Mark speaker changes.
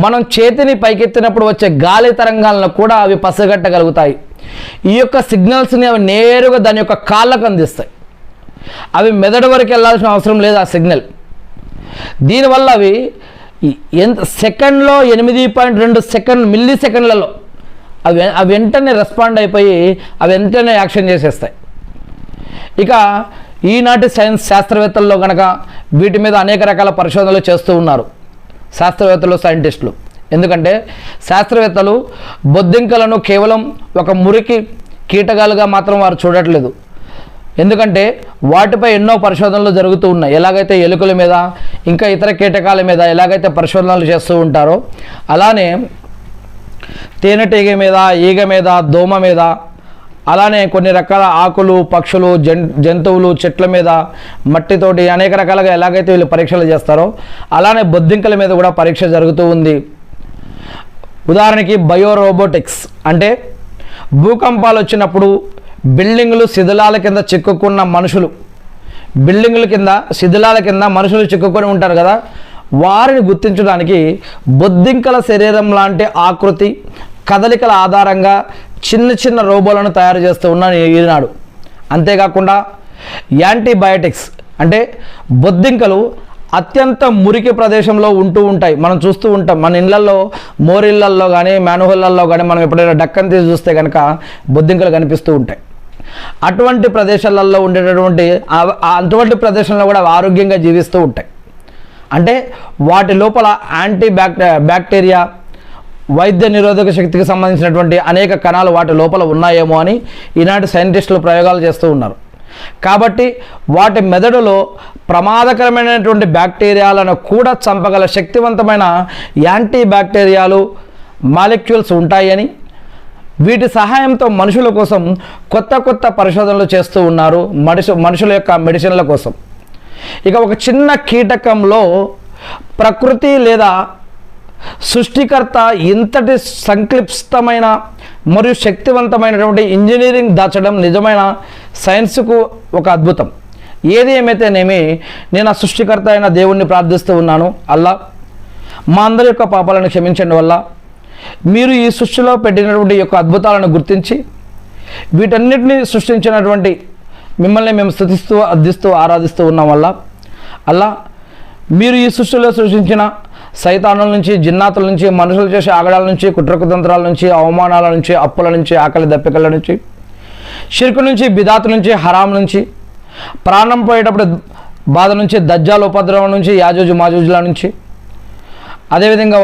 Speaker 1: మనం చేతిని పైకెత్తినప్పుడు వచ్చే గాలి తరంగాలను కూడా అవి పసిగట్టగలుగుతాయి. ఈ యొక్క సిగ్నల్స్ని అవి నేరుగా దాని యొక్క కాళ్ళకు అందిస్తాయి. అవి మెదడు వరకు వెళ్ళాల్సిన అవసరం లేదు ఆ సిగ్నల్. దీనివల్ల అవి ఎంత సెకండ్లో 8.2 మిల్లీ సెకండ్లలో అవి వెంటనే రెస్పాండ్ అయిపోయి అవి వెంటనే యాక్షన్ చేసేస్తాయి. ఇక ఈనాటి సైన్స్ శాస్త్రవేత్తల్లో కనుక వీటి మీద అనేక రకాల పరిశోధనలు చేస్తూ ఉన్నారు శాస్త్రవేత్తలు, సైంటిస్టులు. ఎందుకంటే శాస్త్రవేత్తలు బొద్దింకలను కేవలం ఒక మురికి కీటకాలుగా మాత్రం వారు చూడట్లేదు. ఎందుకంటే వాటిపై ఎన్నో పరిశోధనలు జరుగుతూ ఉన్నాయి. ఎలాగైతే ఎలుకల మీద ఇంకా ఇతర కీటకాల మీద ఎలాగైతే పరిశోధనలు చేస్తూ ఉంటారో అలానే తేనెటీగ మీద, ఈగ మీద, దోమ మీద, అలానే కొన్ని రకాల ఆకులు, పక్షులు, జంతువులు, చెట్ల మీద, మట్టితోటి అనేక రకాలుగా ఎలాగైతే వీళ్ళు పరీక్షలు చేస్తారో అలానే బొద్దింకల మీద కూడా పరీక్ష జరుగుతూ ఉంది. ఉదాహరణకి బయోరోబోటిక్స్ అంటే భూకంపాలు వచ్చినప్పుడు బిల్డింగులు శిథిలాల కింద చిక్కుకున్న మనుషులు, బిల్డింగుల కింద శిథిలాల కింద మనుషులు చిక్కుకొని ఉంటారు కదా, వారిని గుర్తించడానికి బొద్దింకల శరీరం లాంటి ఆకృతి, కదలికల ఆధారంగా చిన్న చిన్న రోబోలను తయారు చేస్తూ ఉన్నాను ఈనాడు. అంతేకాకుండా యాంటీబయాటిక్స్ అంటే బొద్దింకలు అత్యంత మురికి ప్రదేశంలో ఉంటూ ఉంటాయి. మనం చూస్తూ ఉంటాం మన ఇళ్లలో, మోరిళ్లల్లో కానీ, మ్యానుహోళ్ళల్లో కానీ మనం ఎప్పుడైనా డక్కని తీసి చూస్తే కనుక బొద్దింకలు కనిపిస్తూ ఉంటాయి. అటువంటి ప్రదేశాలలో ఉండేటటువంటి అటువంటి ప్రదేశంలో కూడా ఆరోగ్యంగా జీవిస్తూ ఉంటాయి. అంటే వాటి లోపల బ్యాక్టీరియా, వైద్య నిరోధక శక్తికి సంబంధించినటువంటి అనేక కణాలు వాటి లోపల ఉన్నాయేమో అని ఈనాటి సైంటిస్టులు ప్రయోగాలు చేస్తూ ఉన్నారు. కాబట్టి వాటి మెదడులో ప్రమాదకరమైనటువంటి బ్యాక్టీరియాలను కూడా చంపగల శక్తివంతమైన యాంటీ బ్యాక్టీరియాలు మాలిక్యూల్స్ ఉంటాయని, వీటి సహాయంతో మనుషుల కోసం కొత్త కొత్త పరిశోధనలు చేస్తూ ఉన్నారు మనుషుల యొక్క మెడిసిన్ల కోసం. ఇక ఒక చిన్న కీటకంలో ప్రకృతి లేదా సృష్టికర్త ఇంతటి సంక్లిష్టమైన మరియు శక్తివంతమైనటువంటి ఇంజనీరింగ్ దాచడం నిజమైన సైన్స్కు ఒక అద్భుతం. ఏది ఏమైతేనేమి నేను ఆ సృష్టికర్త అయిన దేవుణ్ణి ప్రార్థిస్తూ ఉన్నాను. అల్లా మా అందరి యొక్క పాపాలను క్షమించండి వల్ల మీరు ఈ సృష్టిలో పెట్టినటువంటి యొక్క అద్భుతాలను గుర్తించి వీటన్నిటిని సృష్టించినటువంటి మిమ్మల్ని మేము స్తుతిస్తూ, అర్థిస్తూ, ఆరాధిస్తూ ఉన్నాం వల్ల అల్లా మీరు ఈ సృష్టిలో సృష్టించిన సైతానుల నుంచి, జిన్నాతుల నుంచి, మనుషులు చేసే ఆగడాల నుంచి, కుట్రకుతంత్రాల నుంచి, అవమానాల నుంచి, అప్పుల నుంచి, ఆకలి దప్పికల నుంచి, షిర్కు నుంచి, బిదాతు నుంచి, హరాం నుంచి, ప్రాణం పోయేటప్పుడు బాధ నుంచి, దజ్జాల్ ఉపద్రవం నుంచి, యాజూజు మాజూజుల నుంచి, అదేవిధంగా